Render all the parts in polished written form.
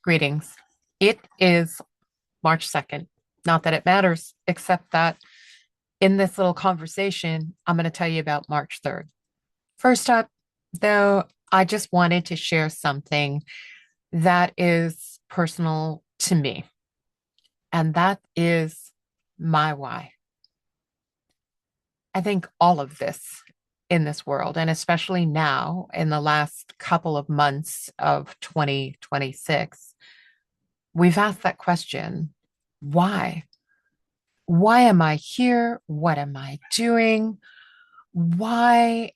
Greetings. It is March 2nd. Not that it matters, except that in this little conversation, I'm going to tell you about March 3rd. First up, though, I just wanted to share something that is personal to me, and that is my why. I think all of this in this world, and especially now in the last couple of months of 2026, we've asked that question, why? Why am I here? What am I doing? Why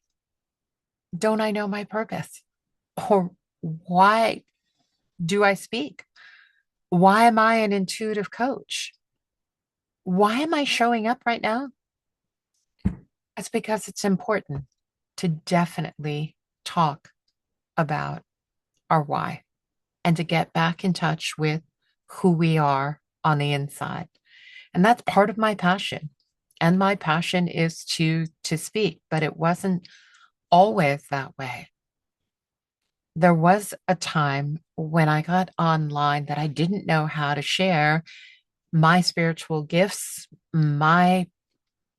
don't I know my purpose? Or why do I speak? Why am I an intuitive coach? Why am I showing up right now? It's because it's important to definitely talk about our why and to get back in touch with who we are on the inside. And that's part of my passion. And my passion is to speak, but it wasn't always that way. There was a time when I got online that I didn't know how to share my spiritual gifts, my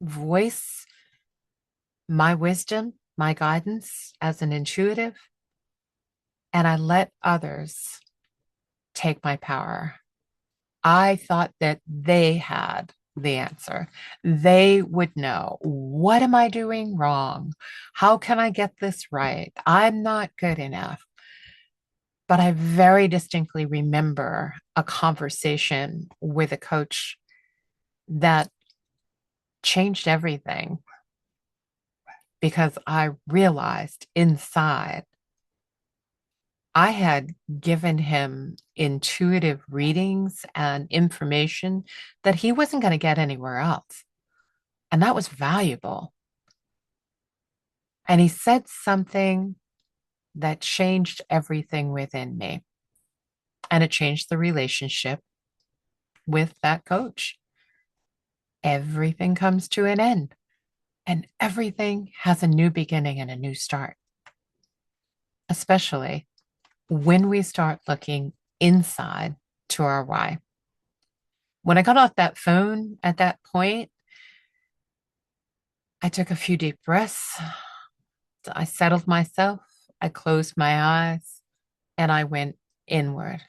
voice, my wisdom, my guidance as an intuitive, and I let others take my power. I thought that they had the answer. They would know, what am I doing wrong? How can I get this right? I'm not good enough. But I very distinctly remember a conversation with a coach that changed everything because I realized inside I had given him intuitive readings and information that he wasn't going to get anywhere else. And that was valuable. And he said something that changed everything within me. And it changed the relationship with that coach. Everything comes to an end, and everything has a new beginning and a new start, especially when we start looking inside to our why. When I got off that phone at that point, I took a few deep breaths. I settled myself. I closed my eyes and I went inward.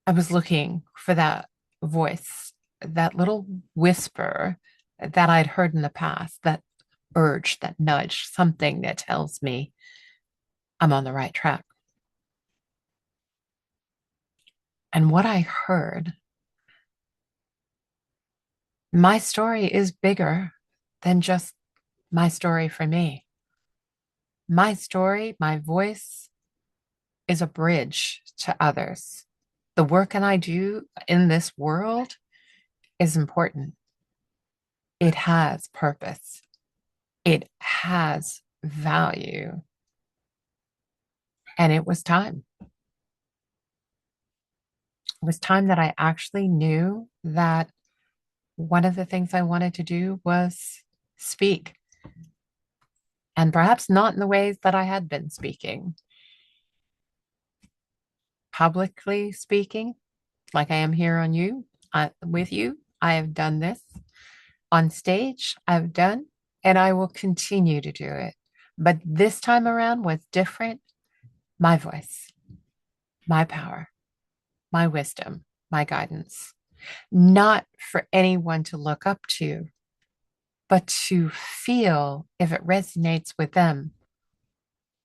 I was looking for that voice, that little whisper that I'd heard in the past, that urge, that nudge, something that tells me I'm on the right track. And what I heard, my story is bigger than just my story for me. My story, my voice is a bridge to others. The work that I do in this world is important. It has purpose. It has value. And it was time. It was time that I actually knew that one of the things I wanted to do was speak, and perhaps not in the ways that I had been speaking. Publicly speaking, like I am here on you, with you, I have done this. On stage, I've done, and I will continue to do it. But this time around was different. My voice, my power, my wisdom, my guidance, not for anyone to look up to, but to feel if it resonates with them,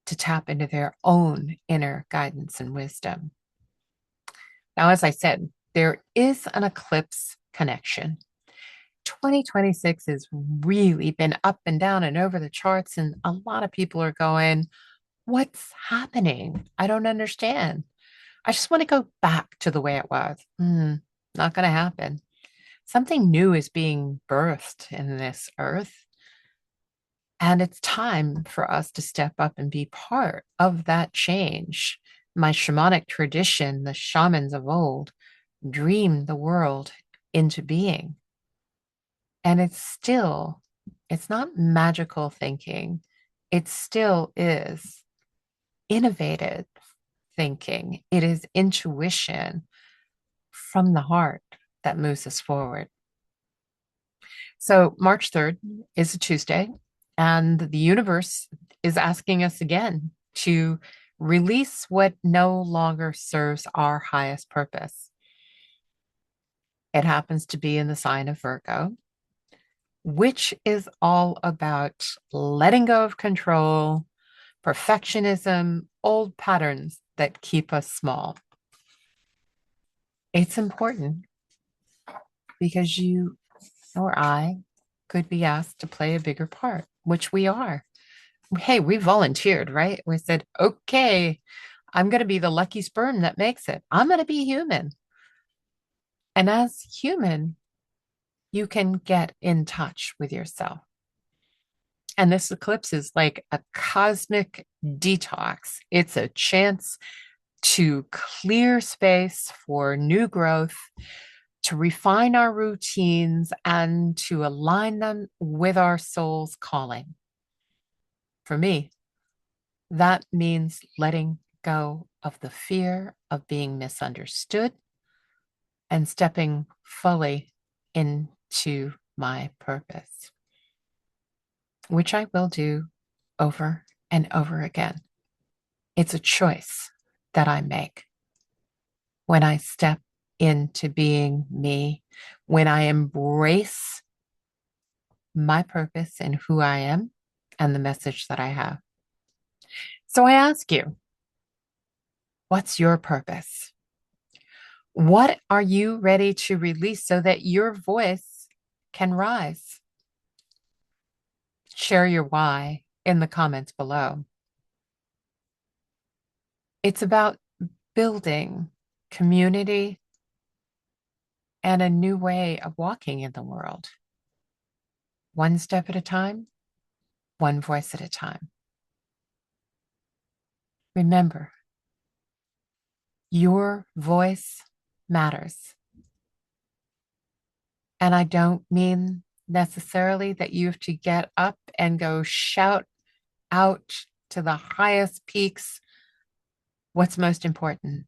to tap into their own inner guidance and wisdom. Now, as I said, there is an eclipse connection. 2026 has really been up and down and over the charts, and a lot of people are going, what's happening? I don't understand. I just want to go back to the way it was. Not going to happen. Something new is being birthed in this earth. And it's time for us to step up and be part of that change. My shamanic tradition, the shamans of old, dreamed the world into being. And it's not magical thinking. It still is innovative thinking. It is intuition from the heart that moves us forward. So, March 3rd is a Tuesday, and the universe is asking us again to release what no longer serves our highest purpose. It happens to be in the sign of Virgo, which is all about letting go of control, perfectionism, old patterns that keep us small. It's important because you or I could be asked to play a bigger part, which we are. Hey, we volunteered, right? We said, okay, I'm going to be the lucky sperm that makes it. I'm going to be human. And as human, you can get in touch with yourself. And this eclipse is like a cosmic detox. It's a chance to clear space for new growth, to refine our routines, and to align them with our soul's calling. For me, that means letting go of the fear of being misunderstood and stepping fully into my purpose, which I will do over and over again. It's a choice that I make when I step into being me, when I embrace my purpose and who I am and the message that I have. So I ask you, what's your purpose? What are you ready to release so that your voice can rise? Share your why in the comments below. It's about building community and a new way of walking in the world. One step at a time, one voice at a time. Remember, your voice matters. And I don't mean necessarily that you have to get up and go shout out to the highest peaks what's most important.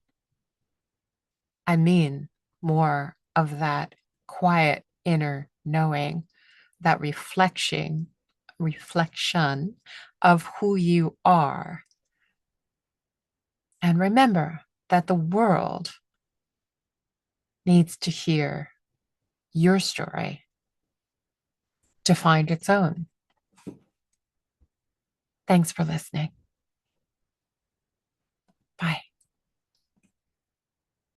I mean more of that quiet inner knowing, that reflection of who you are. And remember that the world needs to hear your story to find its own. Thanks for listening.